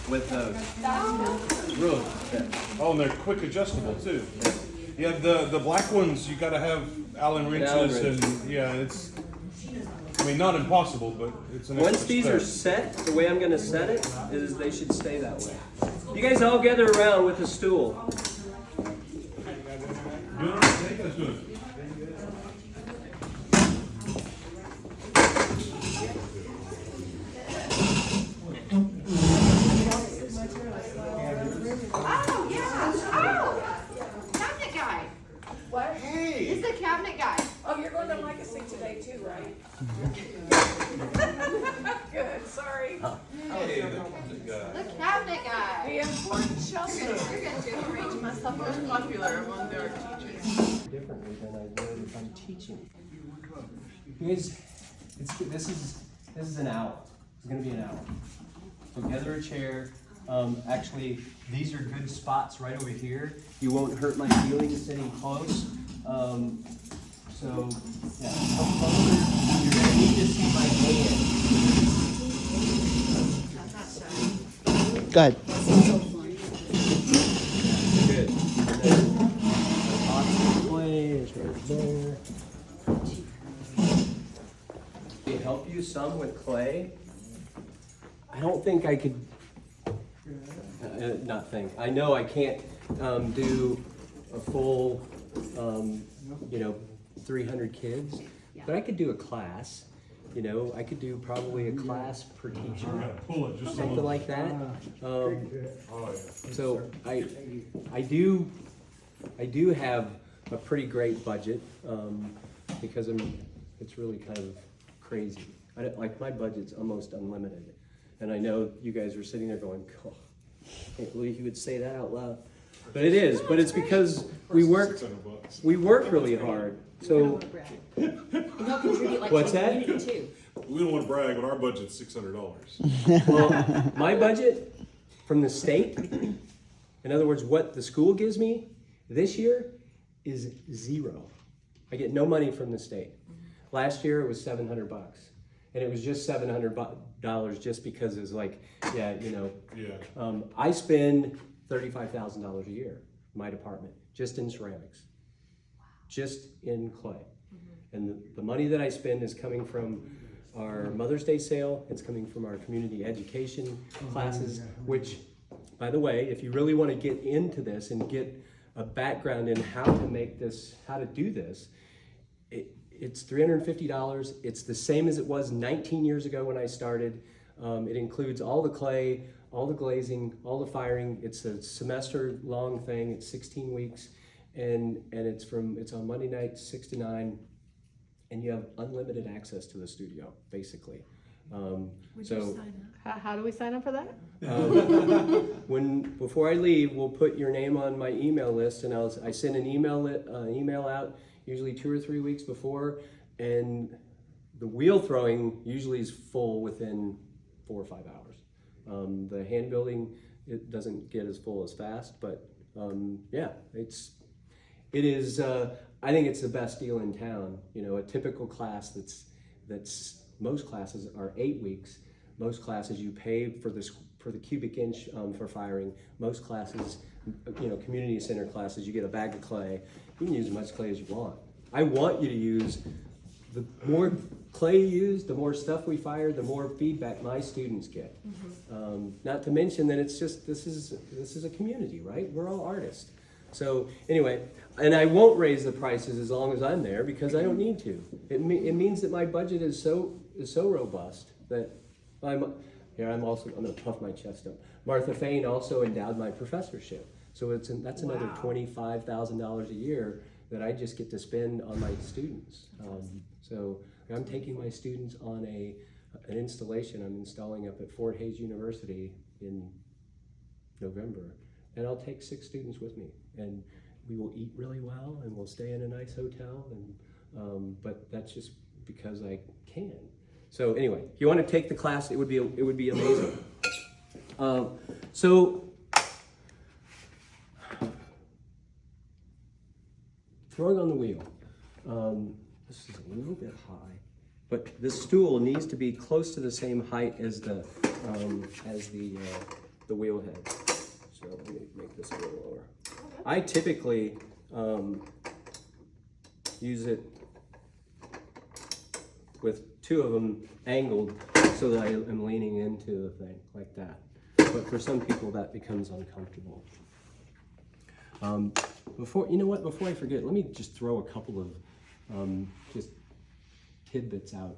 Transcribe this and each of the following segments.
with those. Really fit. Oh, and they're quick adjustable too. Yeah, the black ones you gotta have Allen wrenches Allen wrench. and yeah, it's. I mean, not impossible, but it's an. Once extra these are step. set, the way I'm gonna set it is they should stay that way. You guys all gather around with a stool. Doing all right, Jake? Let's do it. Oh, yeah. Oh, cabinet guy. What? He's the cabinet guy. Oh, you're going to Legacy today too, right? Good, sorry. The cabinet guy. The important Chelsea. You're gonna do arrange myself. Most popular among their teachers. Differently than I would if I'm teaching. You guys, this is an hour. It's gonna be an hour. So gather a chair. Actually, these are good spots right over here. You won't hurt my feelings sitting close. So, yeah, come closer. You're gonna need to see my hand. Good. Good. Box play is right there. They help you some with clay. I don't think I could. Not think. I know I can't do a full, 300 kids, but I could do a class. I could do probably a class per teacher, Pull it just something like that. So I do have a pretty great budget because it's really kind of crazy. Like my budget's almost unlimited, and I know you guys are sitting there going, "Oh, I can't believe you would say that out loud." But it is. But it's because we work really hard. So And they'll contribute like What's to the that? community too. We don't want to brag, but our budget's $600. well, my budget from the state, in other words, what the school gives me this year is zero. I get no money from the state. Last year it was $700, and it was just $700 just because it's like, Yeah. I spend $35,000 a year, my department, just in ceramics, just in clay. And the money that I spend is coming from our Mother's Day sale. It's coming from our community education classes, which, by the way, if you really want to get into this and get a background in how to make this, how to do this, it's $350. It's the same as it was 19 years ago when I started. It includes all the clay, all the glazing, all the firing. It's a semester-long thing. It's 16 weeks, and it's on Monday night, 6 to 9. And you have unlimited access to the studio, basically. How do we sign up for that? Before I leave, we'll put your name on my email list, and I send an email out usually 2 or 3 weeks before, and the wheel throwing usually is full within 4 or 5 hours. The hand building, it doesn't get as full as fast, but it is. I think it's the best deal in town. A typical class that's most classes are 8 weeks. Most classes you pay for the cubic inch for firing. Most classes, community center classes, you get a bag of clay. You can use as much clay as you want. I want you to use the more clay you use, the more stuff we fire, the more feedback my students get. Not to mention that it's just this is a community, right? We're all artists. So anyway, and I won't raise the prices as long as I'm there because I don't need to. It means that my budget is so robust that I'm gonna puff my chest up. Martha Fain also endowed my professorship, so that's another $25,000 a year that I just get to spend on my students. So I'm taking my students on an installation I'm installing up at Fort Hays University in November. And I'll take 6 students with me, and we will eat really well, and we'll stay in a nice hotel, and but that's just because I can. So anyway, if you want to take the class, it would be amazing. So throwing on the wheel. This is a little bit high, but this stool needs to be close to the same height as the the wheel head. So let me make this a little lower. I typically use it with two of them angled so that I am leaning into the thing like that. But for some people that becomes uncomfortable. Before I forget, let me just throw a couple of just tidbits out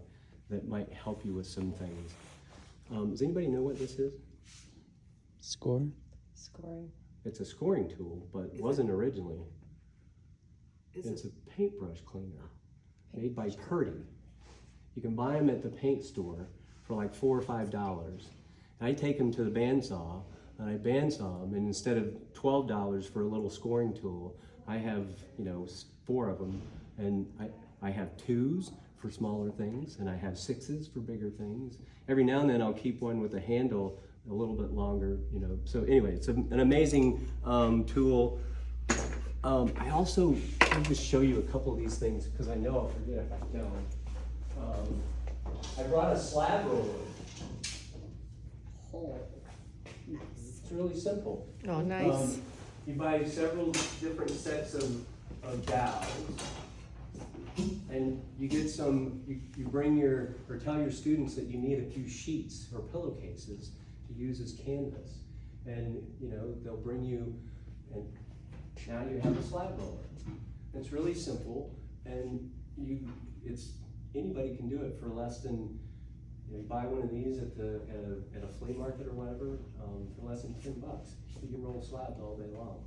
that might help you with some things. Does anybody know what this is? Score? Scoring. It's a scoring tool, but it wasn't originally. It's a paintbrush cleaner made by Purdy. You can buy them at the paint store for like $4 or $5. And I take them to the bandsaw and I bandsaw them, and instead of $12 for a little scoring tool, I have 4 of them, and I have 2s for smaller things, and I have 6s for bigger things. Every now and then I'll keep one with a handle a little bit longer, So anyway, it's an amazing tool. I also want to show you a couple of these things because I know I'll forget if I don't. I brought a slab roller. It's really simple. Oh, nice. You buy several different sets of dowels, and you get some. You bring or tell your students that you need a few sheets or pillowcases to use as canvas, and they'll bring you, and now you have a slab roller. It's really simple, and anybody can do it for less than. You buy one of these at a flea market or whatever for less than $10. You can roll slabs all day long.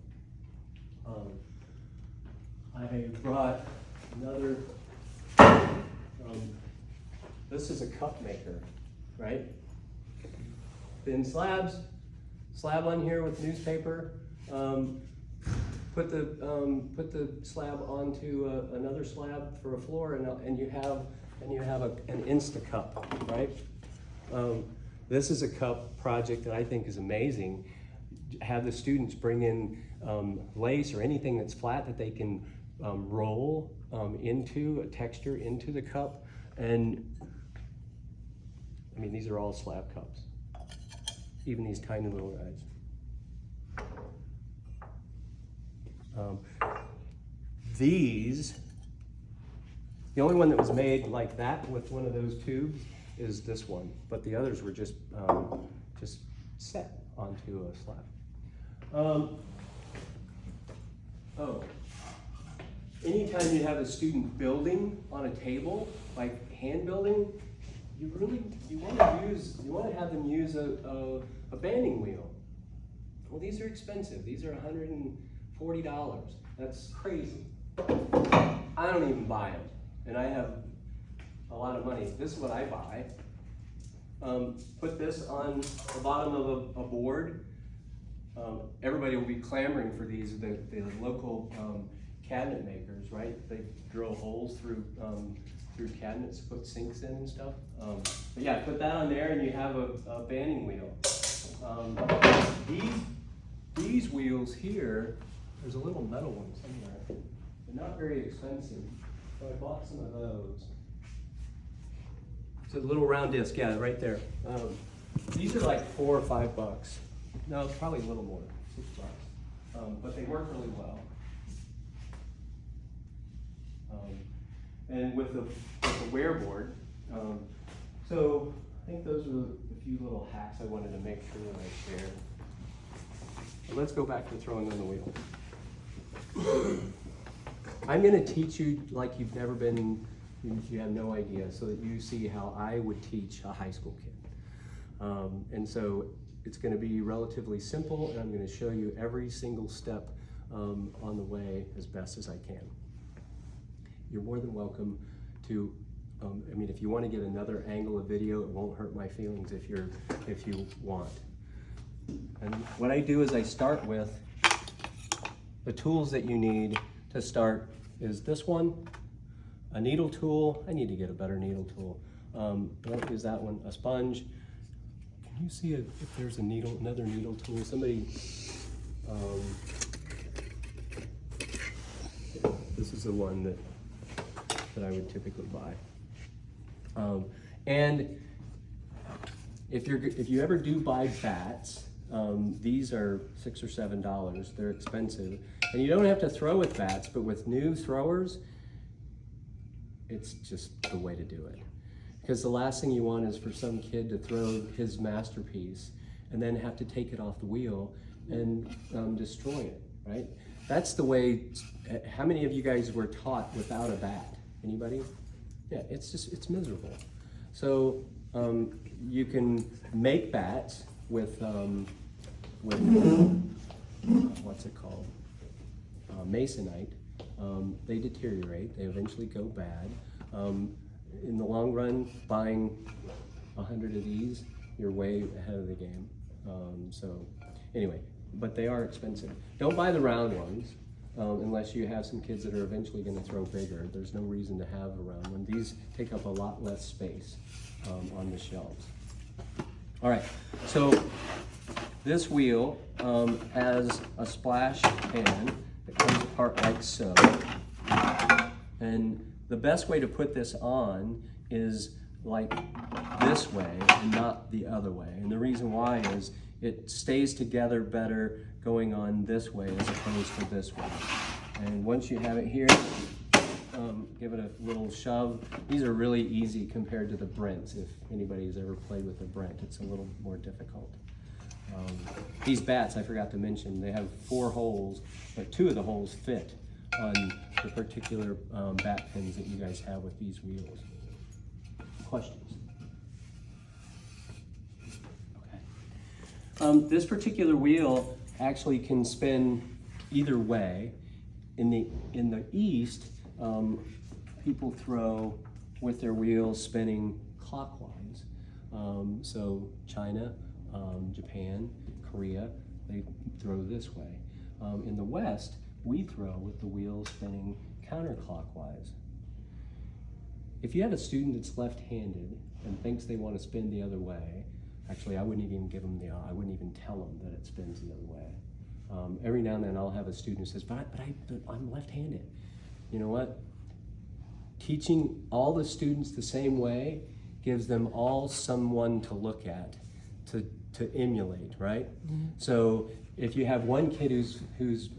I brought another. This is a cup maker, right? Thin slabs, slab on here with newspaper. Put the slab onto another slab for a floor, and you have an Instacup, right? This is a cup project that I think is amazing. Have the students bring in lace or anything that's flat that they can roll into a texture into the cup, and I mean these are all slab cups, even these tiny little guys. The only one that was made like that with one of those tubes is this one, but the others were just set onto a slab. Anytime you have a student building on a table, like hand building, you want to have them use a banding wheel. Well, these are expensive. These are $140. That's crazy. I don't even buy them, and I have a lot of money. This is what I buy. Put this on the bottom of a board. Everybody will be clamoring for these. The local cabinet makers, right? They drill holes through cabinets, put sinks in and stuff. But yeah, put that on there, and you have a banding wheel. These wheels here, there's a little metal one somewhere. They're not very expensive, so I bought some of those. It's a little round disc, yeah, right there. These are like $4 or $5. No, probably a little more, $6. But they work really well. And with the wear board, so I think those are a few little hacks I wanted to make sure that I shared. But let's go back to throwing on the wheel. I'm going to teach you like you've never been, you have no idea, so that you see how I would teach a high school kid. And so it's going to be relatively simple, and I'm going to show you every single step on the way as best as I can. You're more than welcome to, if you want to get another angle of video, it won't hurt my feelings if you want. And what I do is I start with the tools that you need to start is this one, a needle tool. I need to get a better needle tool. Don't use that one. A sponge. Can you see if there's another needle tool? Somebody, this is the one that I would typically buy. And if you ever do buy bats, These are $6 or $7. They're expensive. And you don't have to throw with bats, but with new throwers, it's just the way to do it. Because the last thing you want is for some kid to throw his masterpiece and then have to take it off the wheel and destroy it, right? That's the way. How many of you guys were taught without a bat? Anybody? Yeah, it's miserable. So you can make bats with what's it called? Masonite. They deteriorate. They eventually go bad. In the long run, buying 100 of these, you're way ahead of the game. So anyway, but they are expensive. Don't buy the round ones unless you have some kids that are eventually going to throw bigger. There's no reason to have a round one. These take up a lot less space on the shelves. All right, so this wheel has a splash pan that comes apart like so. And the best way to put this on is like this way and not the other way. And the reason why is it stays together better going on this way as opposed to this way. And once you have it here, give it a little shove. These are really easy compared to the Brents. If anybody's ever played with a Brent, it's a little more difficult. These bats, I forgot to mention, they have 4 holes, but 2 of the holes fit on the particular bat pins that you guys have with these wheels. Questions? Okay. This particular wheel actually can spin either way. In the East, people throw with their wheels spinning clockwise. So China, Japan, Korea, they throw this way. In the West, we throw with the wheels spinning counterclockwise. If you have a student that's left-handed and thinks they want to spin the other way, actually I wouldn't even I wouldn't even tell them that it spins the other way. Every now and then I'll have a student who says, but I'm left-handed. You know what? Teaching all the students the same way gives them all someone to look at, to emulate, right? Mm-hmm. So if you have one kid who's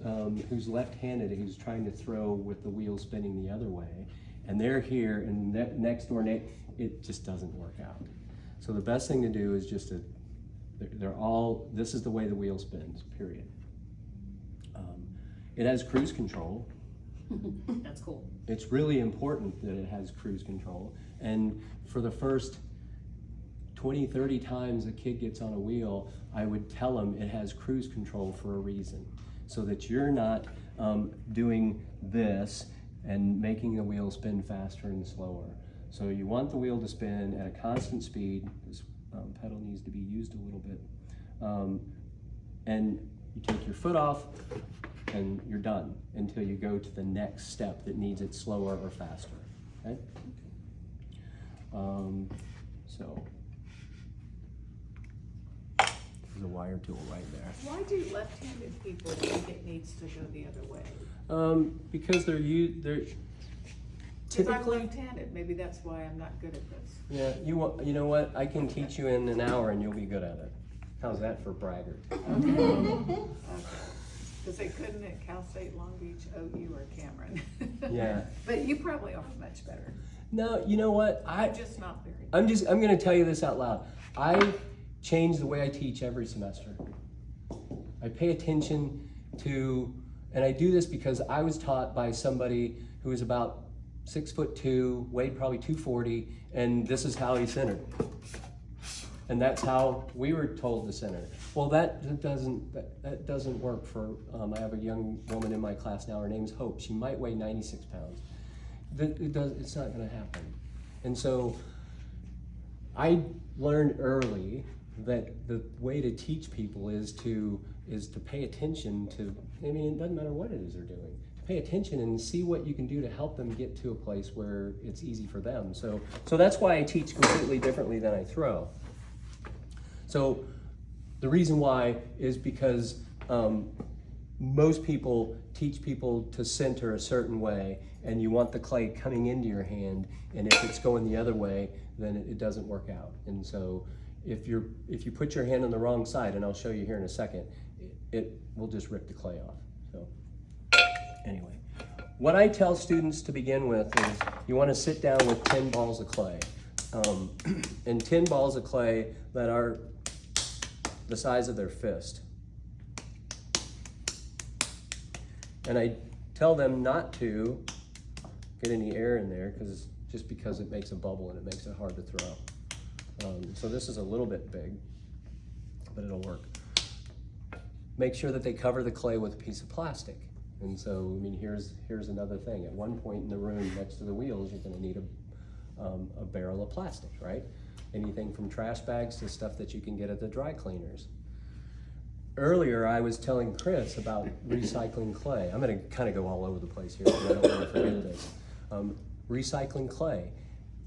left-handed, who's trying to throw with the wheel spinning the other way, and they're here and next door, it just doesn't work out. So the best thing to do is just this is the way the wheel spins, period. It has cruise control. That's cool. It's really important that it has cruise control. And for the first 20, 30 times a kid gets on a wheel, I would tell them it has cruise control for a reason, so that you're not doing this and making the wheel spin faster and slower. So you want the wheel to spin at a constant speed. This pedal needs to be used a little bit. And you take your foot off and you're done until you go to the next step that needs it slower or faster, okay? So there's a wire tool right there. Why do left-handed people think it needs to go the other way? Because they're Because I'm typically, left-handed, maybe that's why I'm not good at this. yeah, you know what? I can teach you in an hour and you'll be good at it. How's that for braggart? Because they couldn't at Cal State Long Beach, OU, or Cameron. Yeah. But you probably are much better. No, you know what? I'm just not very. I'm gonna tell you this out loud. I change the way I teach every semester. I pay attention to, and I do this because I was taught by somebody who was about 6'2", weighed probably 240, and this is how he centered. And that's how we were told to center. Well, that doesn't work for, I have a young woman in my class now, her name's Hope. She might weigh 96 pounds. It's not gonna happen. And so I learned early that the way to teach people is to pay attention to, I mean, it doesn't matter what it is they're doing. Pay attention and see what you can do to help them get to a place where it's easy for them. So that's why I teach completely differently than I throw. So the reason why is because most people teach people to center a certain way, and you want the clay coming into your hand, and if it's going the other way, then it doesn't work out. And so if you put your hand on the wrong side, and I'll show you here in a second, it will just rip the clay off. So anyway, what I tell students to begin with is you want to sit down with 10 balls of clay, and 10 balls of clay that are the size of their fist. And I tell them not to get any air in there because it makes a bubble and it makes it hard to throw. So this is a little bit big, but it'll work. Make sure that they cover the clay with a piece of plastic. And so, I mean, here's another thing. At one point in the room next to the wheels, you're gonna need a barrel of plastic, right? Anything from trash bags to stuff that you can get at the dry cleaners. Earlier, I was telling Chris about recycling clay. I'm gonna kind of go all over the place here, because I don't want to forget this. Recycling clay,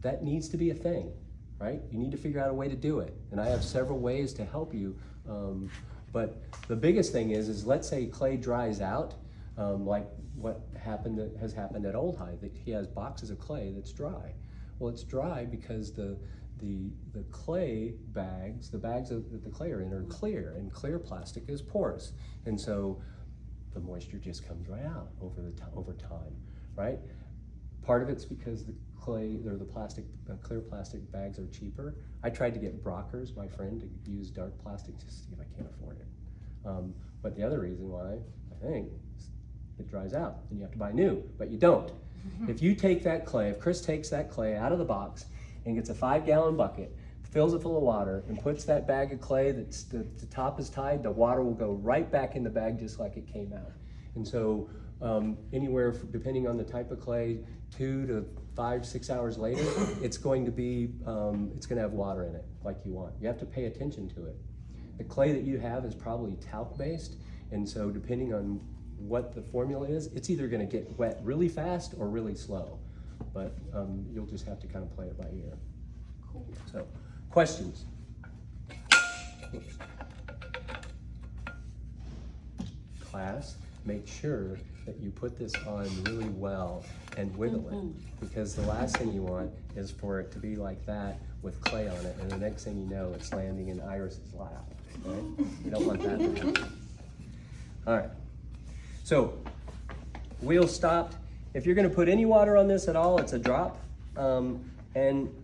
that needs to be a thing, right? You need to figure out a way to do it. And I have several ways to help you. But the biggest thing is let's say clay dries out, like what has happened at Old High, that he has boxes of clay that's dry. Well, it's dry because the clay bags, the bags that the clay are in are clear, and clear plastic is porous. And so the moisture just comes right out over time, right? Part of it's because the clay or the clear plastic bags are cheaper. I tried to get Brockers, my friend, to use dark plastic just to see if I can't afford it. But the other reason why, I think, is it dries out and you have to buy new, but you don't. If you take that clay, if Chris takes that clay out of the box and gets a 5-gallon bucket, fills it full of water, and puts that bag of clay that's the top is tied, the water will go right back in the bag just like it came out. And so anywhere, depending on the type of clay, 2 to 5, 6 hours later, it's going to have water in it like you want. You have to pay attention to it. The clay that you have is probably talc based, and so depending on what the formula is, it's either going to get wet really fast or really slow. But you'll just have to kind of play it by ear. Cool. So, questions? Oops. Class, make sure that you put this on really well and wiggle it, because the last thing you want is for it to be like that with clay on it, and the next thing you know, it's landing in Iris's lap, right? You don't want that to happen. All right, so wheel stopped. If you're gonna put any water on this at all, it's a drop, and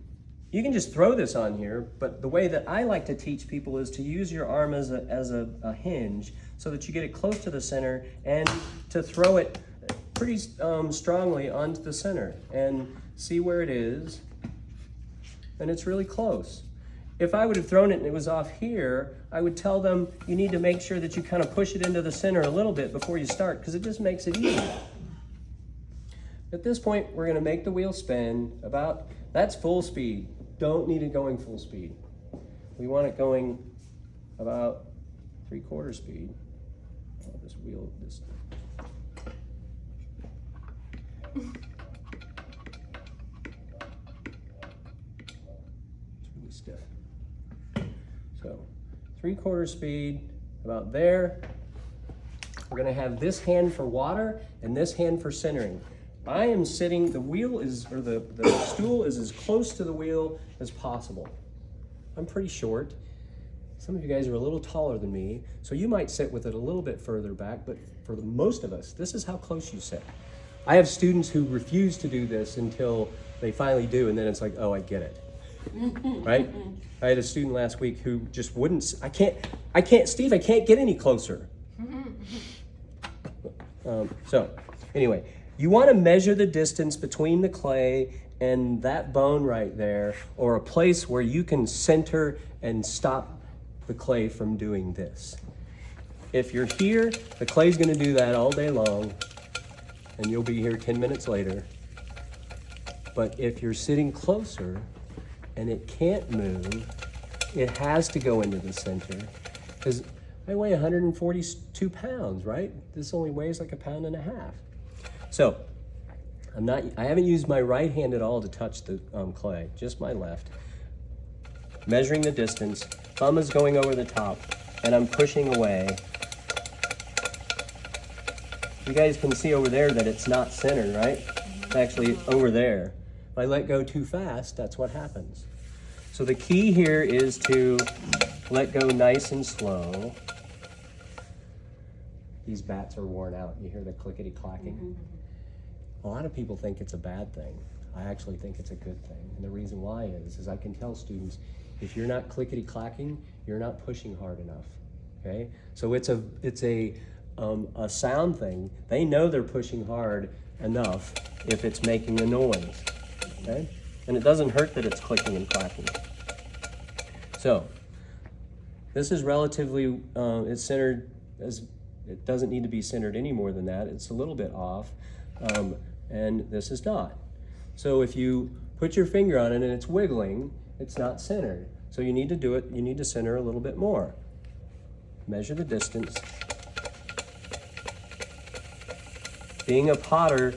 you can just throw this on here, but the way that I like to teach people is to use your arm as a hinge so that you get it close to the center, and to throw it pretty strongly onto the center and see where it is, and it's really close. If I would have thrown it and it was off here, I would tell them you need to make sure that you kind of push it into the center a little bit before you start, because it just makes it easier. At this point, we're gonna make the wheel spin that's full speed. Don't need it going full speed. We want it going about 3/4 speed. I'll just wheel this. It's really stiff. So 3/4 speed, about there. We're gonna have this hand for water and this hand for centering. I am sitting, the stool is as close to the wheel as possible. I'm pretty short. Some of you guys are a little taller than me, so you might sit with it a little bit further back, but for most of us, this is how close you sit. I have students who refuse to do this until they finally do, and then it's like, oh, I get it, right? I had a student last week who just wouldn't, Steve, I can't get any closer. So anyway, you want to measure the distance between the clay and that bone right there, or a place where you can center and stop the clay from doing this. If you're here, the clay's going to do that all day long, and you'll be here 10 minutes later. But if you're sitting closer and it can't move, it has to go into the center, because I weigh 142 pounds, right? This only weighs like 1.5 pounds. So, I haven't used my right hand at all to touch the clay, just my left. Measuring the distance, thumb is going over the top, and I'm pushing away. You guys can see over there that it's not centered, right? It's actually over there. If I let go too fast, that's what happens. So the key here is to let go nice and slow. These bats are worn out. You hear the clickety clacking. A lot of people think it's a bad thing. I actually think it's a good thing. And the reason why is I can tell students, if you're not clickety clacking, you're not pushing hard enough. Okay? So it's a sound thing. They know they're pushing hard enough if it's making a noise. Okay? And it doesn't hurt that it's clicking and clacking. So this is relatively, it's centered as, it doesn't need to be centered any more than that. It's a little bit off, and this is not. So if you put your finger on it and it's wiggling, it's not centered. So you need to do it, you need to center a little bit more. Measure the distance. Being a potter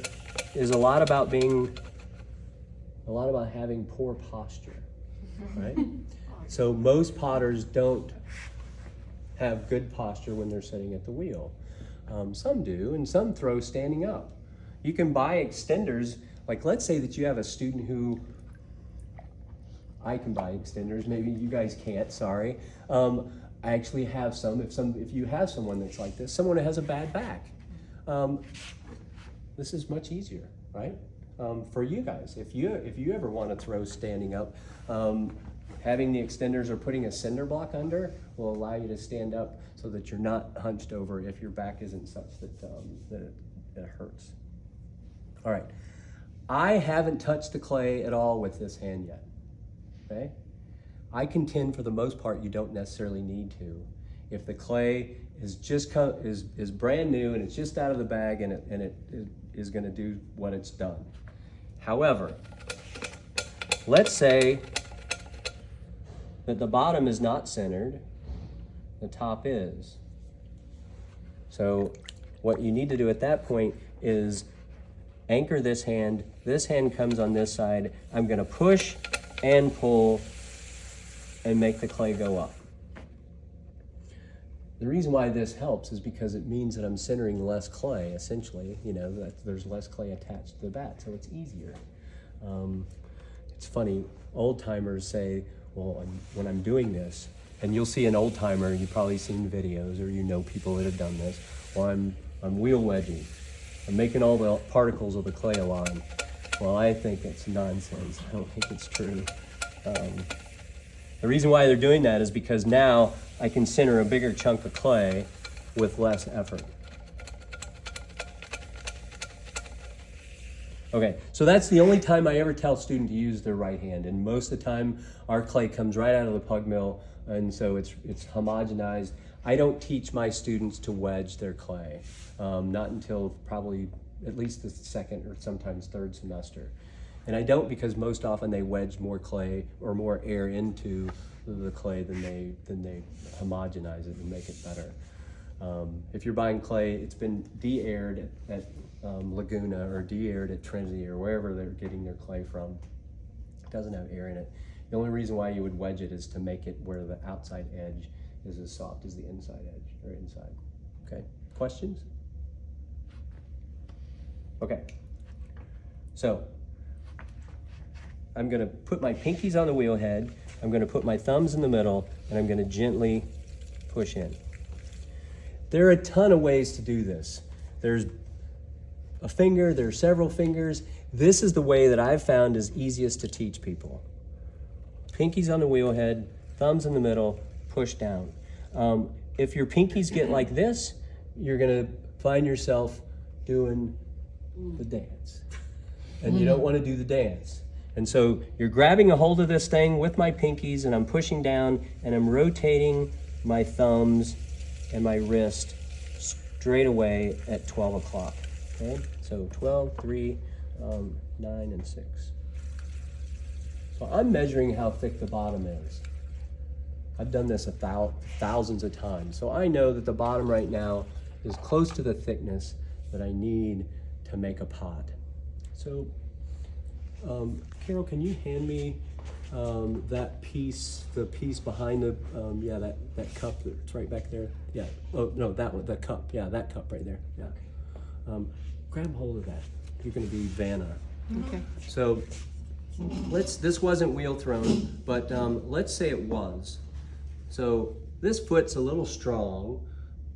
is a lot about having poor posture, right? So most potters don't have good posture when they're sitting at the wheel. Some do, and some throw standing up. You can buy extenders, like let's say that you have a student who, I can buy extenders, maybe you guys can't, sorry. I actually have some, if you have someone that's like this, someone that has a bad back. This is much easier, right? For you guys, if you ever want to throw standing up, having the extenders or putting a cinder block under will allow you to stand up so that you're not hunched over if your back isn't such that it hurts. All right, I haven't touched the clay at all with this hand yet, okay? I contend for the most part you don't necessarily need to. If the clay is just is brand new and it's just out of the bag and it is gonna do what it's done. However, let's say that the bottom is not centered, the top is. So what you need to do at that point is anchor this hand comes on this side, I'm gonna push and pull and make the clay go up. The reason why this helps is because it means that I'm centering less clay, essentially, you know, that there's less clay attached to the bat, so it's easier. It's funny, old timers say, well, when I'm doing this, and you'll see an old timer, you've probably seen videos or you know people that have done this, well, I'm wheel wedging. I'm making all the particles of the clay align. Well, I think it's nonsense. I don't think it's true. The reason why they're doing that is because now I can center a bigger chunk of clay with less effort. Okay, so that's the only time I ever tell a student to use their right hand, and most of the time our clay comes right out of the pug mill, and so it's homogenized. I don't teach my students to wedge their clay, not until probably at least the second or sometimes third semester. And I don't because most often they wedge more clay or more air into the clay than they homogenize it and make it better. If you're buying clay, it's been de-aired at Laguna or de-aired at Trinity or wherever they're getting their clay from. It doesn't have air in it. The only reason why you would wedge it is to make it where the outside edge is as soft as the inside edge or inside. Okay, questions? Okay, so I'm gonna put my pinkies on the wheel head, I'm gonna put my thumbs in the middle, and I'm gonna gently push in. There are a ton of ways to do this. There's a finger, there are several fingers. This is the way that I've found is easiest to teach people. Pinkies on the wheel head, thumbs in the middle, push down. If your pinkies get like this, you're gonna find yourself doing the dance. And you don't wanna do the dance. And so you're grabbing a hold of this thing with my pinkies and I'm pushing down and I'm rotating my thumbs and my wrist straight away at 12 o'clock, okay? So 12, 3, 9, and 6. So I'm measuring how thick the bottom is. I've done this thousands of times. So I know that the bottom right now is close to the thickness that I need to make a pot. So, Carol, can you hand me that piece, the piece behind the, yeah, that cup that's right back there? Yeah, oh, no, that one, the cup, yeah, that cup right there, yeah. Grab hold of that. You're gonna be Vanna. Okay. So, this wasn't wheel thrown, but let's say it was. So this foot's a little strong.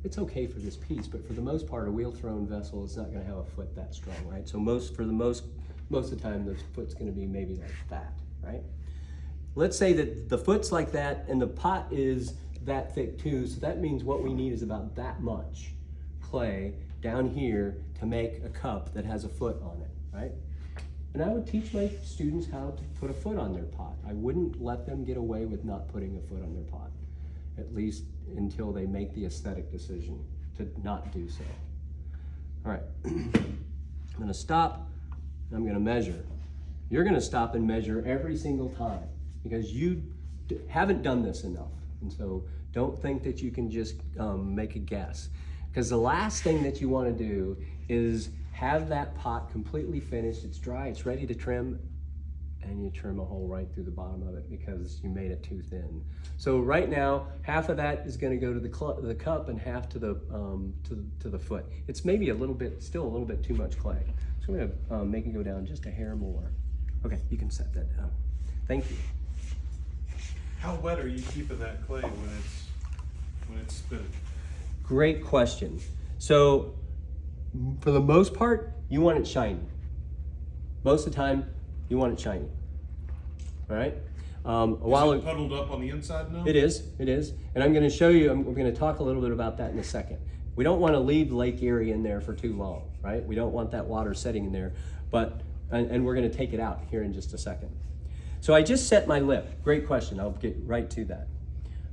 It's okay for this piece, but for the most part, a wheel thrown vessel is not gonna have a foot that strong, right? So most of the time, the foot's gonna be maybe like that, right? Let's say that the foot's like that and the pot is that thick too, so that means what we need is about that much clay down here to make a cup that has a foot on it, right? And I would teach my students how to put a foot on their pot. I wouldn't let them get away with not putting a foot on their pot, at least until they make the aesthetic decision to not do so. All right, I'm gonna stop, and I'm gonna measure. You're gonna stop and measure every single time because you haven't done this enough. And so don't think that you can just make a guess. Because the last thing that you wanna do is have that pot completely finished, it's dry, it's ready to trim, and you trim a hole right through the bottom of it because you made it too thin. So right now, half of that is going to go to the cup and half to the foot. It's maybe still a little bit too much clay. So I'm going to make it go down just a hair more. Okay, you can set that down. Thank you. How wet are you keeping that clay when it's spinning? Great question. So for the most part, you want it shiny. Most of the time, you want it shiny. All right? Is it puddled up on the inside now? It is. And I'm gonna show you, we're gonna talk a little bit about that in a second. We don't wanna leave Lake Erie in there for too long, right? We don't want that water setting in there, and we're gonna take it out here in just a second. So I just set my lip. Great question, I'll get right to that.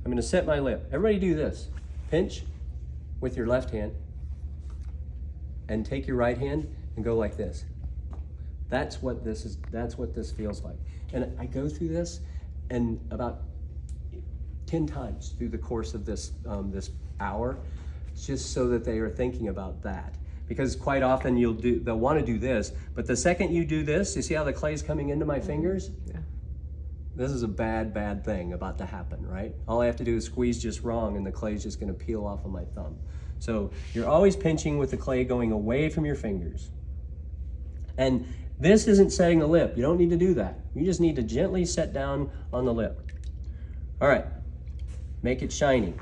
I'm gonna set my lip. Everybody do this. Pinch with your left hand, and take your right hand and go like this. That's what this feels like. And I go through this and about 10 times through the course of this hour, just so that they are thinking about that. Because quite often they'll want to do this, but the second you do this, you see how the clay is coming into my fingers? Yeah. This is a bad thing about to happen, right? All I have to do is squeeze just wrong and the clay is just gonna peel off of my thumb. So you're always pinching with the clay going away from your fingers. And this isn't setting the lip. You don't need to do that. You just need to gently set down on the lip. All right, make it shiny.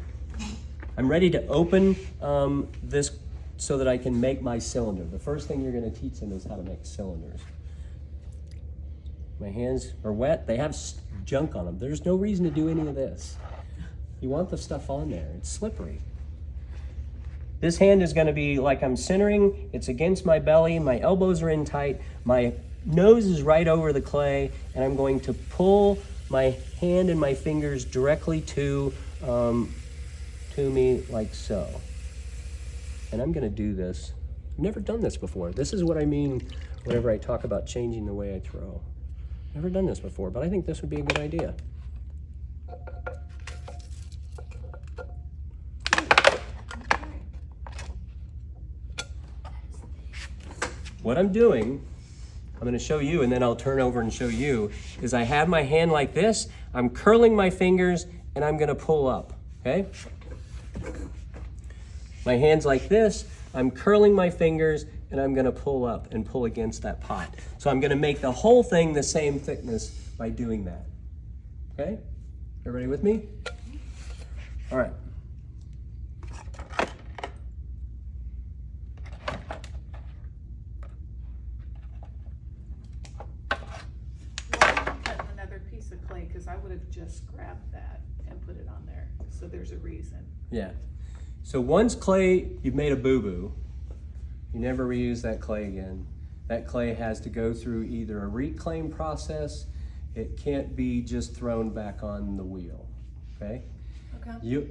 I'm ready to open this so that I can make my cylinder. The first thing you're gonna teach them is how to make cylinders. My hands are wet. They have junk on them. There's no reason to do any of this. You want the stuff on there. It's slippery. This hand is going to be like I'm centering, it's against my belly, my elbows are in tight, my nose is right over the clay, and I'm going to pull my hand and my fingers directly to me like so. And I'm going to do this. I've never done this before. This is what I mean whenever I talk about changing the way I throw. Never done this before, but I think this would be a good idea. What I'm doing, I'm going to show you and then I'll turn over and show you, is I have my hand like this, I'm curling my fingers and I'm going to pull up, okay? My hand's like this, I'm curling my fingers and I'm going to pull up and pull against that pot. So I'm going to make the whole thing the same thickness by doing that, okay? Everybody with me? All right. Cut another piece of clay, because I would have just grabbed that and put it on there. So there's a reason. Yeah. So once clay, you've made a boo-boo, you never reuse that clay again. That clay has to go through either a reclaim process, it can't be just thrown back on the wheel, okay? Okay.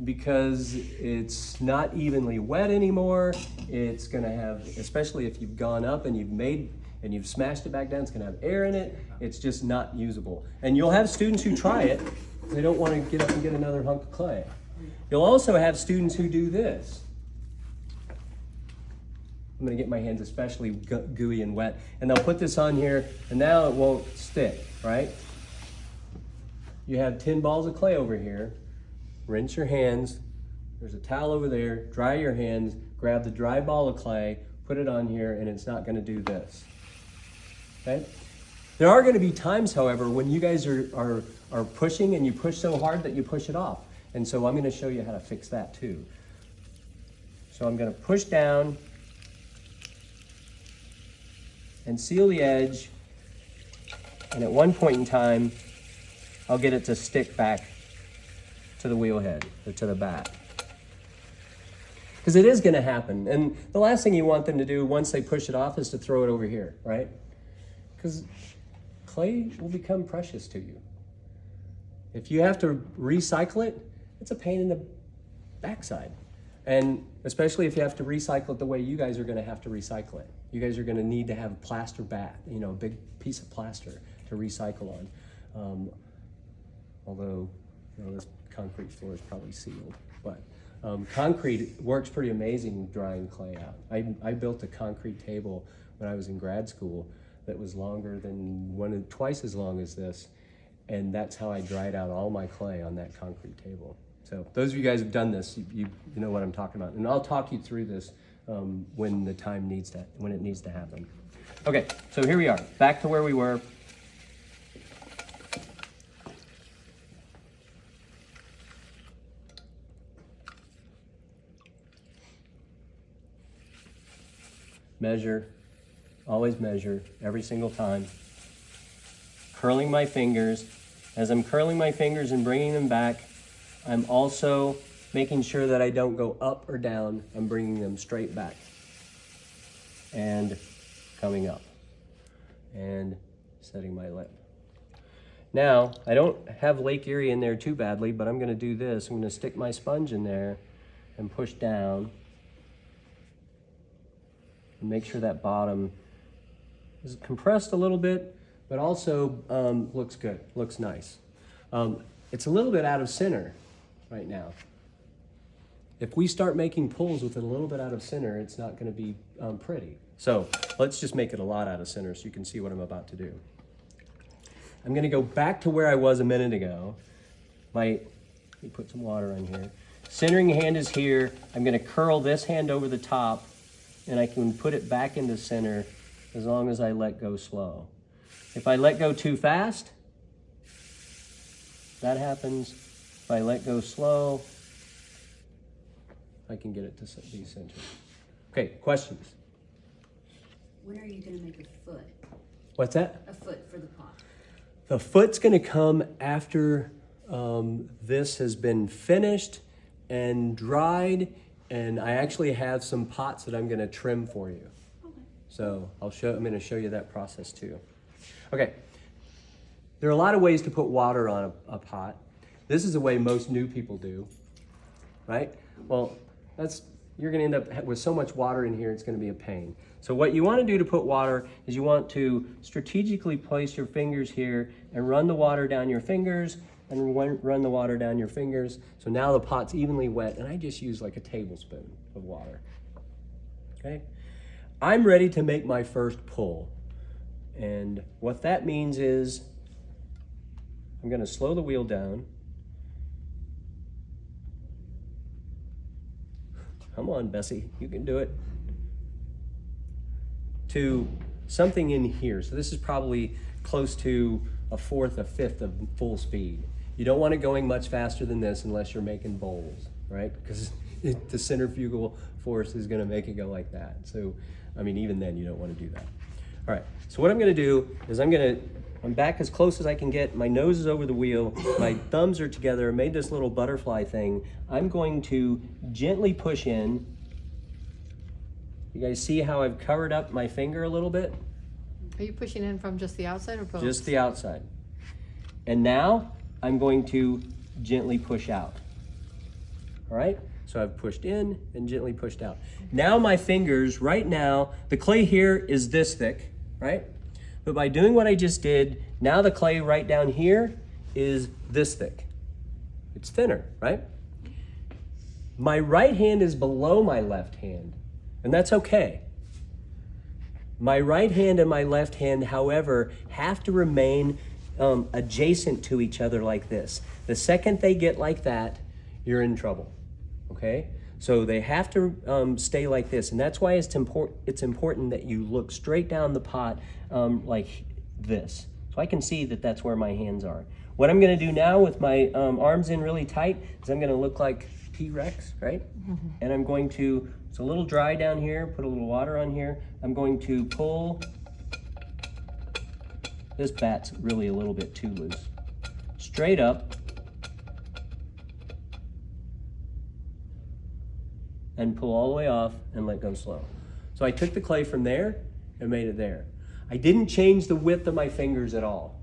Because it's not evenly wet anymore, it's gonna have, especially if you've gone up and you've smashed it back down, it's gonna have air in it, it's just not usable. And you'll have students who try it, they don't wanna get up and get another hunk of clay. You'll also have students who do this. I'm gonna get my hands especially gooey and wet, and they'll put this on here, and now it won't stick, right? You have 10 balls of clay over here. Rinse your hands. There's a towel over there. Dry your hands. Grab the dry ball of clay, put it on here, and it's not gonna do this, okay? There are going to be times, however, when you guys are pushing and you push so hard that you push it off. And so I'm going to show you how to fix that too. So I'm going to push down and seal the edge. And at one point in time, I'll get it to stick back to the wheel head or to the back. Because it is going to happen. And the last thing you want them to do once they push it off is to throw it over here, right? Because clay will become precious to you. If you have to recycle it, it's a pain in the backside. And especially if you have to recycle it the way you guys are going to have to recycle it. You guys are going to need to have a plaster bat, you know, a big piece of plaster to recycle on. Although, you know, this concrete floor is probably sealed. But concrete works pretty amazing drying clay out. I built a concrete table when I was in grad school that was longer than twice as long as this. And that's how I dried out all my clay on that concrete table. So those of you guys who've done this, you know what I'm talking about. And I'll talk you through this when it needs to happen. Okay, so here we are, back to where we were. Measure, always measure, every single time. Curling my fingers. As I'm curling my fingers and bringing them back, I'm also making sure that I don't go up or down. I'm bringing them straight back and coming up and setting my lip. Now, I don't have Lake Erie in there too badly, but I'm going to do this. I'm going to stick my sponge in there and push down and make sure that bottom is compressed a little bit, but also looks good, looks nice. It's a little bit out of center right now. If we start making pulls with it a little bit out of center, it's not going to be pretty. So let's just make it a lot out of center so you can see what I'm about to do. I'm going to go back to where I was a minute ago. Let me put some water on here. Centering hand is here. I'm going to curl this hand over the top, and I can put it back into center as long as I let go slow. If I let go too fast, that happens. If I let go slow, I can get it to be centered. Okay, questions? When are you gonna make a foot? What's that? A foot for the pot? The foot's going to come after this has been finished and dried, and I actually have some pots that I'm going to trim for you. Okay. So I'm going to show you that process too. Okay, there are a lot of ways to put water on a pot. This is the way most new people do, right? Well, you're going to end up with so much water in here, it's going to be a pain. So what you want to do to put water is you want to strategically place your fingers here and run the water down your fingers and run the water down your fingers. So now the pot's evenly wet, and I just use like a tablespoon of water. Okay? I'm ready to make my first pull. And what that means is I'm going to slow the wheel down. Come on, Bessie, you can do it. To something in here. So this is probably close to a fourth, a fifth of full speed. You don't want it going much faster than this unless you're making bowls, right? Because the centrifugal force is going to make it go like that. So, I mean, even then you don't want to do that. All right, so what I'm going to do is I'm back as close as I can get. My nose is over the wheel. My thumbs are together. I made this little butterfly thing. I'm going to gently push in. You guys see how I've covered up my finger a little bit? Are you pushing in from just the outside or both? Just the outside. And now I'm going to gently push out. All right? So I've pushed in and gently pushed out. Now my fingers, right now, the clay here is this thick, right? But by doing what I just did, now the clay right down here is this thick. It's thinner, right? My right hand is below my left hand, and that's okay. My right hand and my left hand, however, have to remain adjacent to each other like this. The second they get like that, you're in trouble, okay? So they have to stay like this, and that's why it's important that you look straight down the pot like this. So I can see that that's where my hands are. What I'm gonna do now with my arms in really tight is I'm gonna look like T-Rex, right? And I'm going to, it's a little dry down here, put a little water on here. I'm going to pull, this bat's really a little bit too loose. Straight up, and pull all the way off and let go slow. So I took the clay from there and made it there. I didn't change the width of my fingers at all,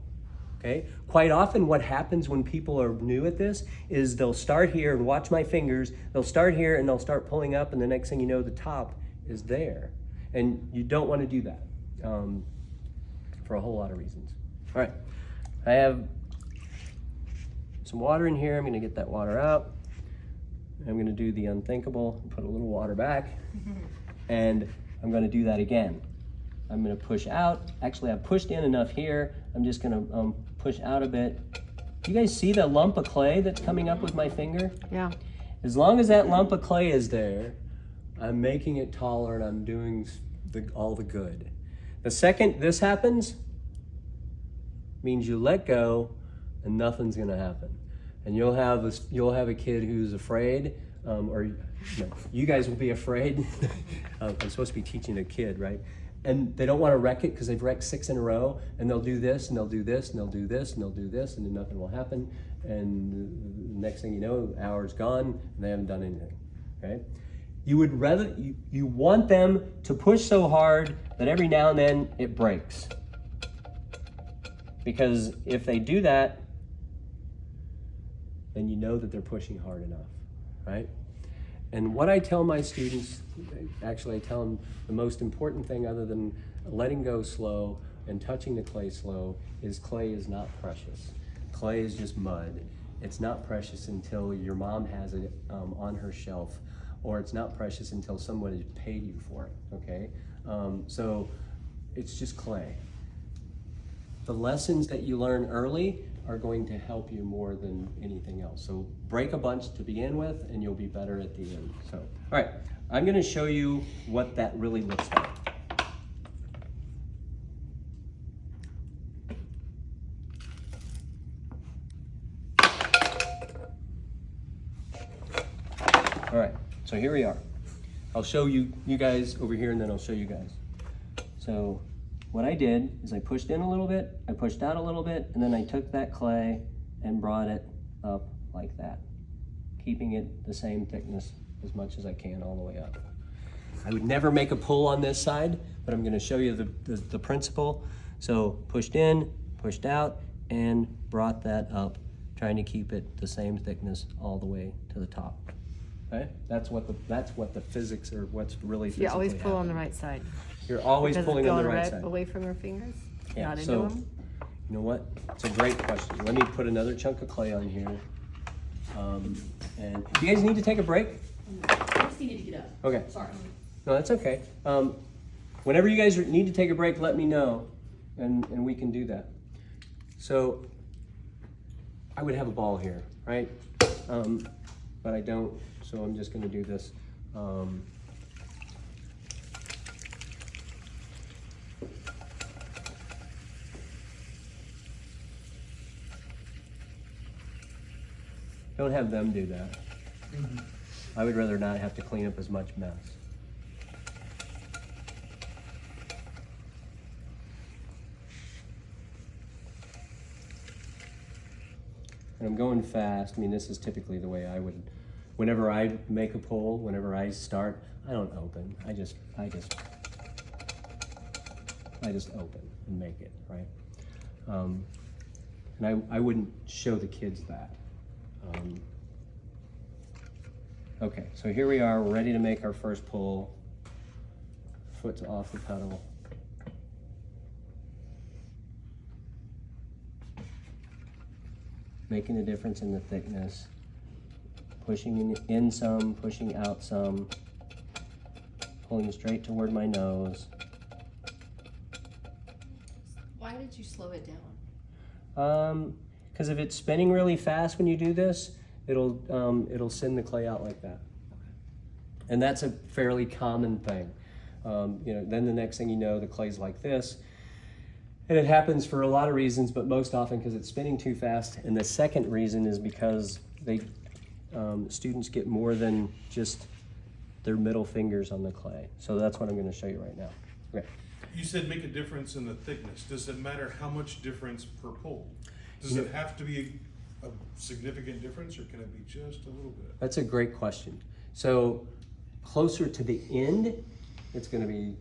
okay? Quite often what happens when people are new at this is they'll start here and watch my fingers, they'll start here and they'll start pulling up, and the next thing you know, the top is there. And you don't want to do that for a whole lot of reasons. All right, I have some water in here. I'm gonna get that water out. I'm gonna do the unthinkable, put a little water back, and I'm gonna do that again. I'm gonna push out. Actually, I've pushed in enough here. I'm just gonna push out a bit. You guys see the lump of clay that's coming up with my finger? Yeah. As long as that lump of clay is there, I'm making it taller and I'm doing all the good. The second this happens, means you let go and nothing's gonna happen. And you'll have a kid who's afraid, or no, you guys will be afraid. I'm supposed to be teaching a kid, right? And they don't want to wreck it because they've wrecked 6 in a row, and they'll do this, and they'll do this, and they'll do this, and they'll do this, and then nothing will happen. And the next thing you know, the hour's gone, and they haven't done anything, okay? You would rather, you want them to push so hard that every now and then it breaks. Because if they do that, then you know that they're pushing hard enough, right? And what I tell my students, actually I tell them the most important thing other than letting go slow and touching the clay slow is clay is not precious. Clay is just mud. It's not precious until your mom has it on her shelf, or it's not precious until someone has paid you for it, okay? So it's just clay. The lessons that you learn early are going to help you more than anything else. So break a bunch to begin with and you'll be better at the end. So, all right, I'm gonna show you what that really looks like. All right, so here we are. I'll show you guys over here and then I'll show you guys. So what I did is I pushed in a little bit, I pushed out a little bit, and then I took that clay and brought it up like that, keeping it the same thickness as much as I can all the way up. I would never make a pull on this side, but I'm gonna show you the principle. So pushed in, pushed out, and brought that up, trying to keep it the same thickness all the way to the top. Okay? That's what the physics, or what's really physically You always pull on the happening. right side. You're always Because pulling it's on the going right right side. away from your fingers? Yeah, Not into so, them? you know what? It's a great question. Let me put another chunk of clay on here. And do you guys need to take a break? I just need to get up. Okay. Sorry. No, that's okay. Whenever you guys need to take a break, let me know, and we can do that. So, I would have a ball here, right? But I don't, so I'm just gonna do this. Don't have them do that. I would rather not have to clean up as much mess. And I'm going fast. I mean, this is typically the way I would, whenever I make a pull, whenever I start, I don't open. I just open and make it, right? And I wouldn't show the kids that. Okay, so here we are, we're ready to make our first pull. Foot's off the pedal. Making a difference in the thickness. Pushing in some, pushing out some. Pulling straight toward my nose. Why did you slow it down? Because if it's spinning really fast when you do this, it'll send the clay out like that. And that's a fairly common thing. Then the next thing you know, the clay's like this. And it happens for a lot of reasons, but most often because it's spinning too fast. And the second reason is because students get more than just their middle fingers on the clay. So that's what I'm going to show you right now. Okay. You said make a difference in the thickness. Does it matter how much difference per pole? Does it have to be a significant difference, or can it be just a little bit? That's a great question. So closer to the end, it's going to be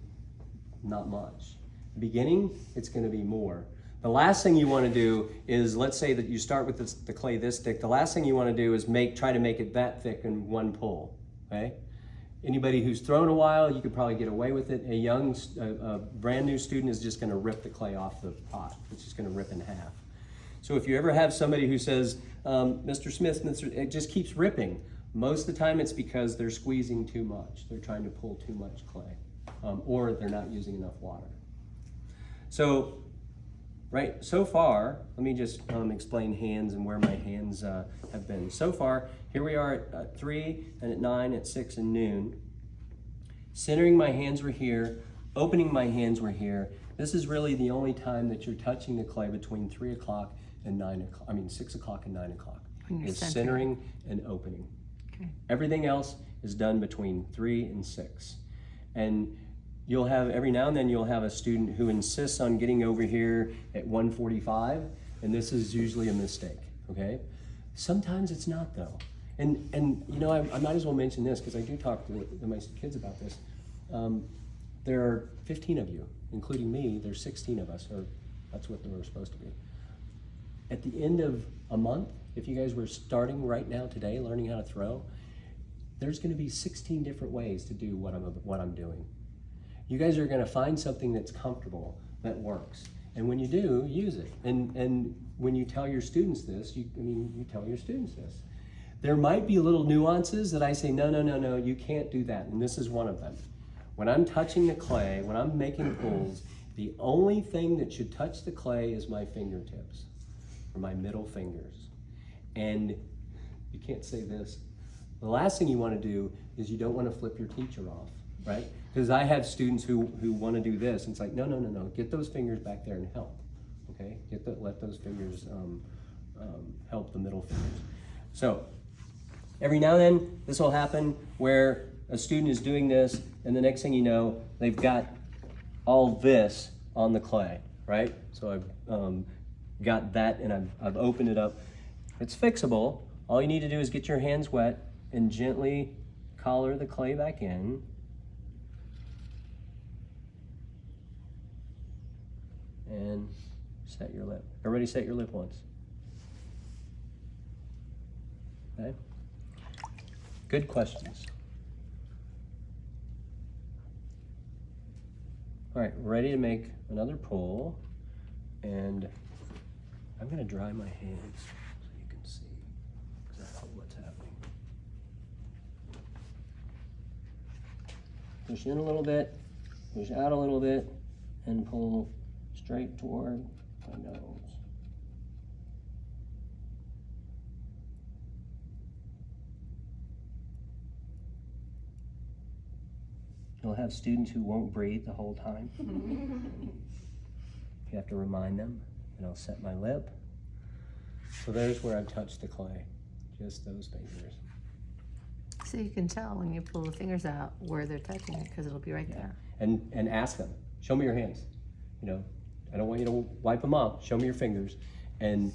not much. Beginning, it's going to be more. The last thing you want to do is, let's say that you start with the clay this thick. The last thing you want to do is try to make it that thick in one pull. Okay. Anybody who's thrown a while, you could probably get away with it. A brand new student is just going to rip the clay off the pot. It's just going to rip in half. So if you ever have somebody who says, Mr. Smith, it just keeps ripping, most of the time it's because they're squeezing too much. They're trying to pull too much clay, or they're not using enough water. So, right, so far, let me just explain hands and where my hands have been. So far, here we are at 3, and at 9, at 6, and noon. Centering my hands were here, opening my hands were here. This is really the only time that you're touching the clay between 3 o'clock and 9 o'clock, 6 o'clock and 9 o'clock. Is centering and opening. Okay. Everything else is done between 3 and 6. And you'll have, every now and then you'll have a student who insists on getting over here at 1:45, and this is usually a mistake, okay? Sometimes it's not though. And you know, I might as well mention this because I do talk to my kids about this. There are 15 of you, including me. There's 16 of us, or that's what we're supposed to be. At the end of a month, if you guys were starting right now today, learning how to throw, there's going to be 16 different ways to do what I'm doing. You guys are going to find something that's comfortable, that works, and when you do, use it. And when you tell your students this, you tell your students this. There might be little nuances that I say, no, you can't do that, and this is one of them. When I'm touching the clay, when I'm making pulls, the only thing that should touch the clay is my fingertips, or my middle fingers. And you can't say this. The last thing you want to do is you don't want to flip your teacher off, right? Because I have students who want to do this, and it's like, no, get those fingers back there and help, okay? Let those fingers help the middle fingers. So every now and then, this will happen where a student is doing this, and the next thing you know, they've got all this on the clay, right? So I've got that, and I've opened it up. It's fixable. All you need to do is get your hands wet and gently collar the clay back in. And set your lip. Everybody set your lip once. Okay? Good questions. All right, ready to make another pull. And I'm gonna dry my hands so you can see exactly what's happening. Push in a little bit, push out a little bit, and pull straight toward my nose. You'll have students who won't breathe the whole time. You have to remind them, and I'll set my lip. So there's where I've touched the clay, just those fingers. So you can tell when you pull the fingers out where they're touching it, because it'll be right there. And ask them, show me your hands. You know, I don't want you to wipe them off. Show me your fingers. And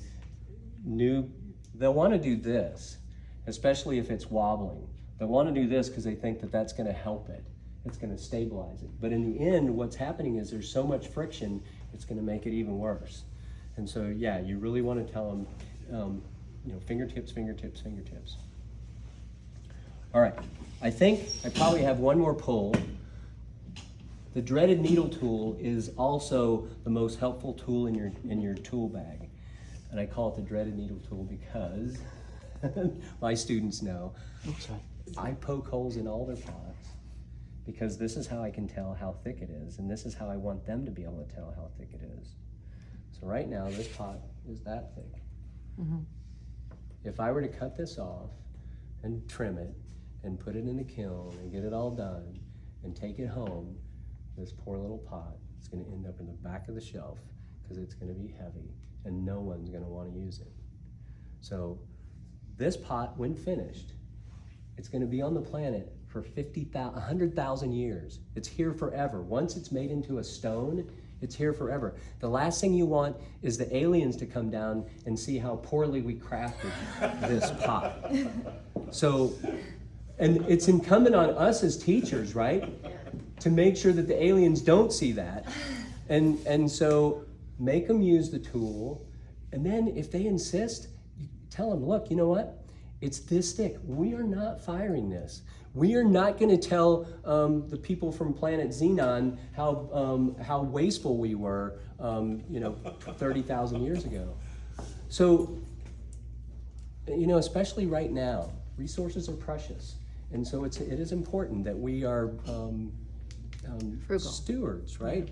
they'll want to do this, especially if it's wobbling. They'll want to do this because they think that that's going to help it. It's going to stabilize it. But in the end, what's happening is there's so much friction, it's going to make it even worse. And so, yeah, you really want to tell them, fingertips, fingertips, fingertips. All right, I think I probably have one more pull. The dreaded needle tool is also the most helpful tool in your tool bag. And I call it the dreaded needle tool because my students know I poke holes in all their pots because this is how I can tell how thick it is, and this is how I want them to be able to tell how thick it is. So right now, this pot is that thick. Mm-hmm. If I were to cut this off and trim it and put it in the kiln and get it all done and take it home, this poor little pot is going to end up in the back of the shelf because it's going to be heavy and no one's going to want to use it. So this pot, when finished, it's going to be on the planet for 100,000 years. It's here forever. Once it's made into a stone, it's here forever. The last thing you want is the aliens to come down and see how poorly we crafted this pot. So, and it's incumbent on us as teachers, right? To make sure that the aliens don't see that. And so make them use the tool. And then if they insist, you tell them, look, you know what? It's this thick. We are not firing this. We are not going to tell the people from planet Xenon how wasteful we were, 30,000 years ago. So, especially right now, resources are precious, and so it is important that we are Frugal. stewards, right?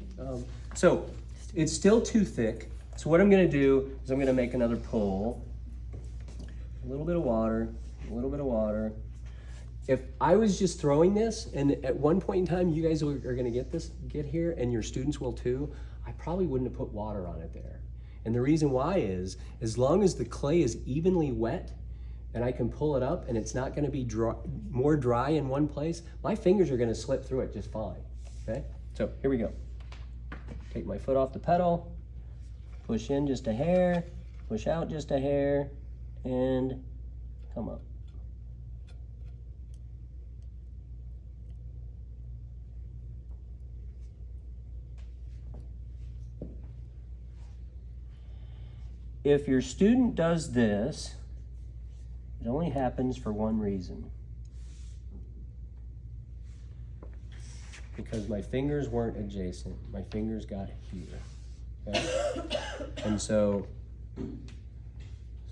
So it's still too thick. So what I'm going to do is I'm going to make another pull. A little bit of water, a little bit of water. If I was just throwing this, and at one point in time you guys are going to get here, and your students will too, I probably wouldn't have put water on it there. And the reason why is, as long as the clay is evenly wet, and I can pull it up, and it's not going to be more dry in one place, my fingers are going to slip through it just fine. Okay? So here we go. Take my foot off the pedal, push in just a hair, push out just a hair, and come up. If your student does this, it only happens for one reason. Because my fingers weren't adjacent. My fingers got here. Okay? And so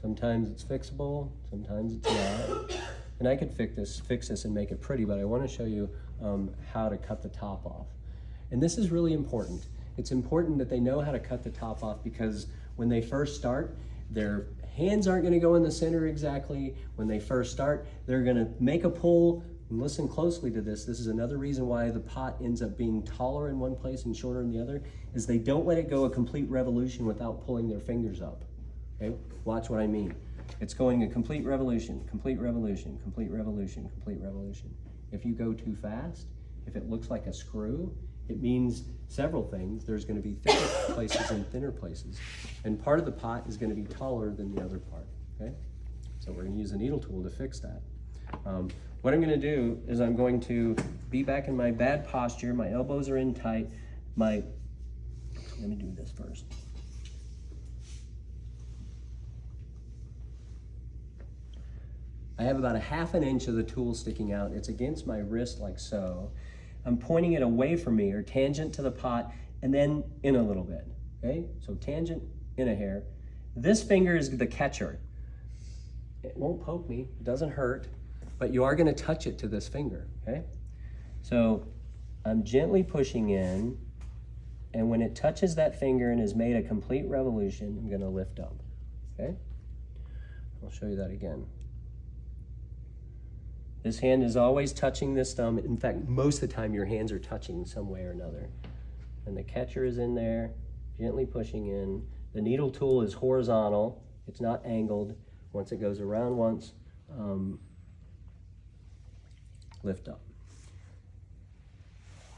sometimes it's fixable, sometimes it's not. And I could fix this and make it pretty, but I want to show you how to cut the top off. And this is really important. It's important that they know how to cut the top off, because when they first start, their hands aren't going to go in the center exactly. When they first start, they're going to make a pull. And listen closely to this. This is another reason why the pot ends up being taller in one place and shorter in the other, is they don't let it go a complete revolution without pulling their fingers up. Okay? Watch what I mean. It's going a complete revolution, complete revolution, complete revolution, complete revolution. If you go too fast, if it looks like a screw, it means several things. There's going to be thicker places and thinner places. And part of the pot is going to be taller than the other part. Okay? So we're going to use a needle tool to fix that. What I'm going to do is I'm going to be back in my bad posture. My elbows are in tight. Let me do this first. I have about 1/2 inch of the tool sticking out. It's against my wrist like so. I'm pointing it away from me, or tangent to the pot, and then in a little bit. Okay? So tangent, in a hair. This finger is the catcher. It won't poke me, it doesn't hurt, but you are going to touch it to this finger. Okay? So I'm gently pushing in, and when it touches that finger and has made a complete revolution, I'm going to lift up. Okay? I'll show you that again. This hand is always touching this thumb. In fact, most of the time your hands are touching some way or another. And the catcher is in there, gently pushing in. The needle tool is horizontal. It's not angled. Once it goes around once, lift up.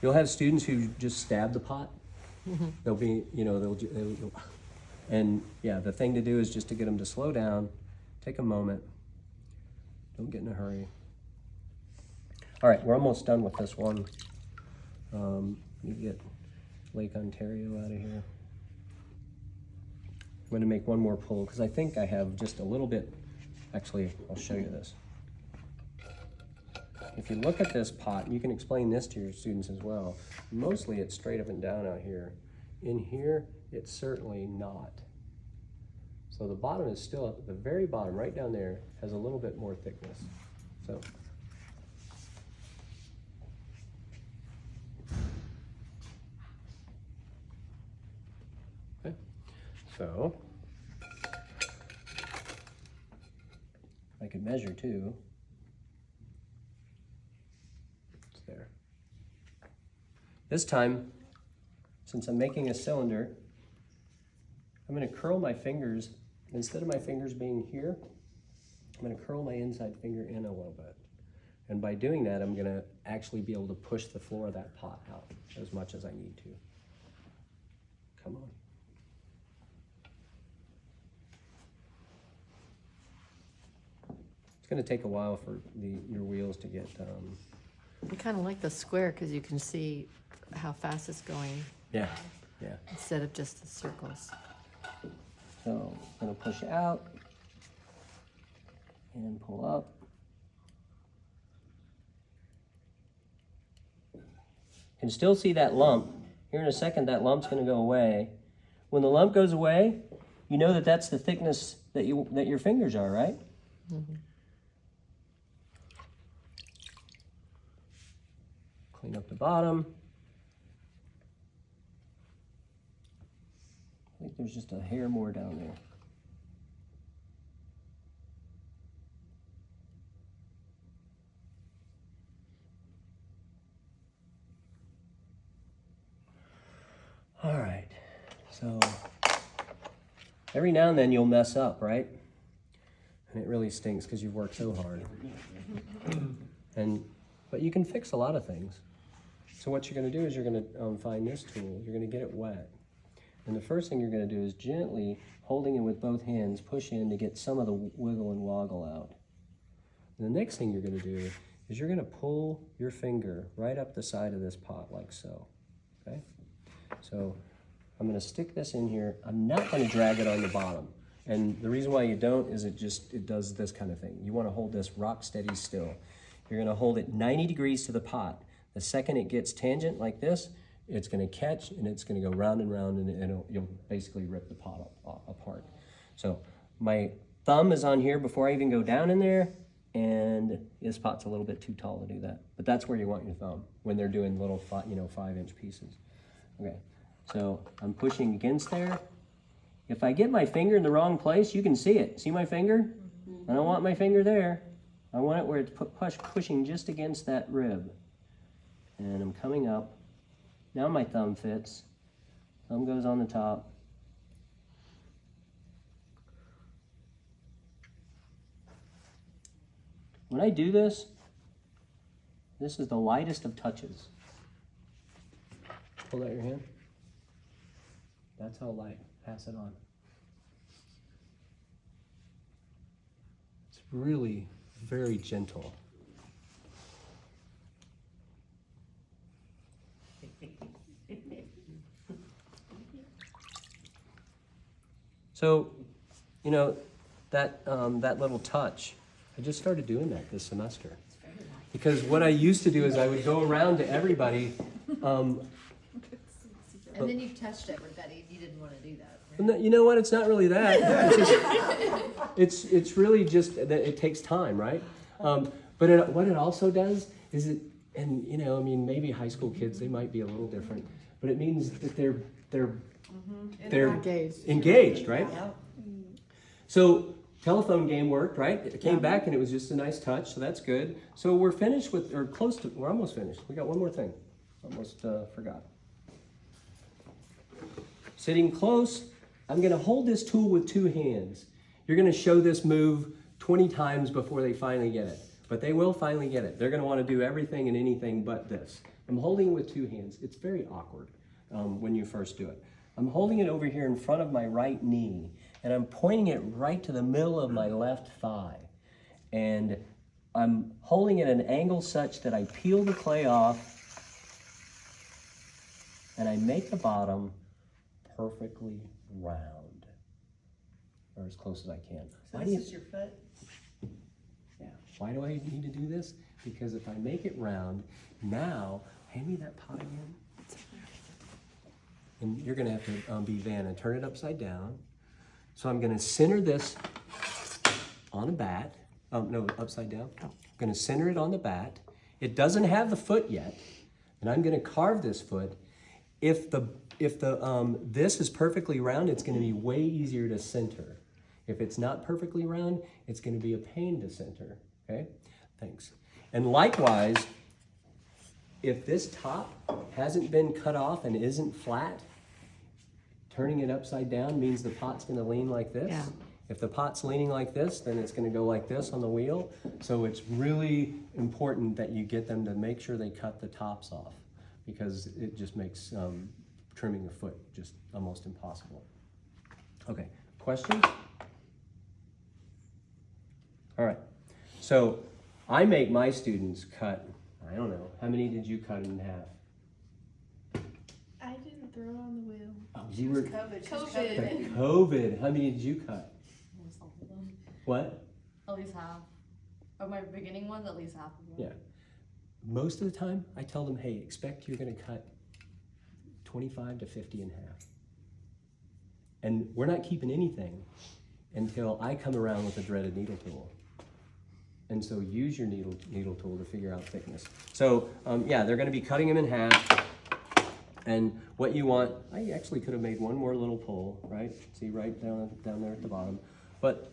You'll have students who just stab the pot. They'll be, and yeah, the thing to do is just to get them to slow down, take a moment, don't get in a hurry. All right, we're almost done with this one. Let me get Lake Ontario out of here. I'm going to make one more pull because I think I have just a little bit. Actually, I'll show you this. If you look at this pot, you can explain this to your students as well. Mostly it's straight up and down out here. In here, it's certainly not. So the bottom is still, at the very bottom, right down there, has a little bit more thickness. So. Okay. So, I could measure too. It's there. This time, since I'm making a cylinder, I'm gonna curl my fingers, instead of my fingers being here, I'm gonna curl my inside finger in a little bit. And by doing that, I'm gonna actually be able to push the floor of that pot out as much as I need to. Come on. It's gonna take a while for your wheels to get, I kind of like the square because you can see how fast it's going yeah. instead of just the circles. So I'm gonna push out and pull up. You can still see that lump. Here in a second, that lump's gonna go away. When the lump goes away, you know that that's the thickness that your fingers are, right? Mm-hmm. Clean up the bottom. I think there's just a hair more down there. All right, so every now and then you'll mess up, right? And it really stinks because you've worked so hard. But you can fix a lot of things. So what you're gonna do is you're gonna find this tool, you're gonna get it wet. And the first thing you're gonna do is gently, holding it with both hands, push in to get some of the wiggle and woggle out. And the next thing you're gonna do is you're gonna pull your finger right up the side of this pot like so, okay? So I'm gonna stick this in here. I'm not gonna drag it on the bottom. And the reason why you don't is it does this kind of thing. You wanna hold this rock steady still. You're gonna hold it 90 degrees to the pot. The second it gets tangent like this, it's gonna catch and it's gonna go round and round and you'll basically rip the pot apart. So my thumb is on here before I even go down in there, and this pot's a little bit too tall to do that. But that's where you want your thumb when they're doing little 5-inch pieces. Okay, so I'm pushing against there. If I get my finger in the wrong place, you can see it. See my finger? I don't want my finger there. I want it where it's pushing just against that rib. And I'm coming up. Now my thumb fits. Thumb goes on the top. When I do this, this is the lightest of touches. Hold out your hand. That's how light. Pass it on. It's really very gentle. So, you know, that little touch, I just started doing that this semester. Because what I used to do is I would go around to everybody. And then you touched everybody, you didn't want to do that, right? No, you know what? It's not really that. It's really just that it takes time, right? But what it also does is and you know, I mean, maybe high school kids, they might be a little different, but it means that they're engaged, right? So telephone game worked, right? It came back and it was just a nice touch, so that's good. So we're finished with, or close to, we're almost finished. We got one more thing. Almost forgot. Sitting close, I'm gonna hold this tool with two hands. You're gonna show this move 20 times before they finally get it, but they will finally get it. They're gonna wanna do everything and anything but this. I'm holding it with two hands. It's very awkward when you first do it. I'm holding it over here in front of my right knee, and I'm pointing it right to the middle of my left thigh. And I'm holding it at an angle such that I peel the clay off, and I make the bottom perfectly round, or as close as I can. So this is your foot? Yeah. Why do I need to do this? Because if I make it round, now, hand me that pot again. And you're gonna have to be Vanna, turn it upside down. So I'm gonna center this on a bat. No, upside down. I'm gonna center it on the bat. It doesn't have the foot yet, and I'm gonna carve this foot. If this is perfectly round, it's gonna be way easier to center. If it's not perfectly round, it's gonna be a pain to center, okay? Thanks. And likewise, if this top hasn't been cut off and isn't flat, Turning it upside down means the pot's gonna lean like this. Yeah. If the pot's leaning like this, then it's gonna go like this on the wheel. So it's really important that you get them to make sure they cut the tops off, because it just makes trimming a foot just almost impossible. Okay, questions? All right, so I make my students cut, I don't know, how many did you cut in half? I didn't throw on the wheel. Oh, you were, COVID. COVID, how many did you cut? Almost all of them. What? At least half. Of my beginning ones, at least half of them. Yeah. Most of the time, I tell them, hey, expect you're gonna cut 25 to 50 in half. And we're not keeping anything until I come around with a dreaded needle tool. And so use your needle tool to figure out thickness. So yeah, they're gonna be cutting them in half. And what you want, I actually could have made one more little pull, right? See right down there at the bottom. But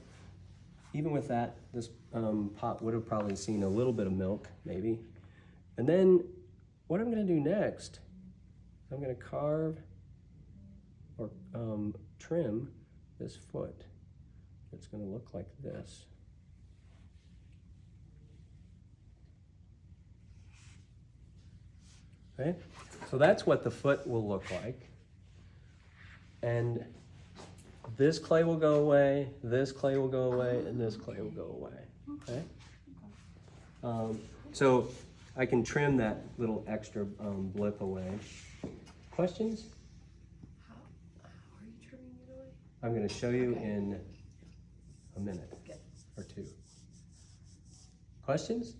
even with that, this pot would have probably seen a little bit of milk, maybe. And then what I'm gonna do next, I'm gonna carve or trim this foot. It's gonna look like this. Okay, so that's what the foot will look like. And this clay will go away, this clay will go away, and this clay will go away, okay? So I can trim that little extra blip away. Questions? How are you trimming it away? I'm gonna show you Okay. in a minute Good. or two. Questions?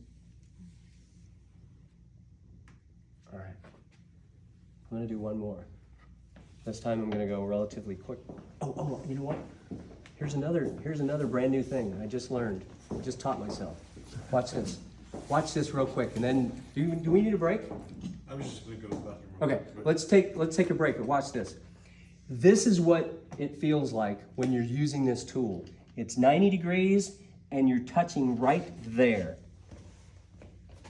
All right, I'm gonna do one more. This time I'm gonna go relatively quick. Oh, you know what? Here's another brand new thing I just learned, just taught myself. Watch this. Watch this real quick, and then, do we need a break? I was just gonna go to the bathroom. real Okay, quick, but- let's take a break, but watch this. This is what it feels like when you're using this tool. It's 90 degrees and you're touching right there.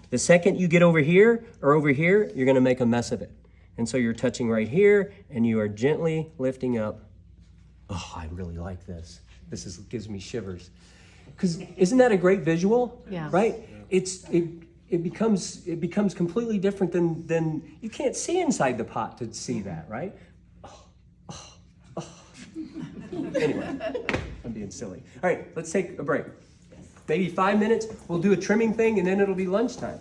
The second you get over here or over here, you're gonna make a mess of it. And so you're touching right here and you are gently lifting up. Oh, I really like this. Gives me shivers. Because isn't that a great visual? Yeah. Right? It becomes completely different than you can't see inside the pot to see that, right? Anyway, I'm being silly. All right, let's take a break. Maybe 5 minutes. We'll do a trimming thing and then it'll be lunchtime.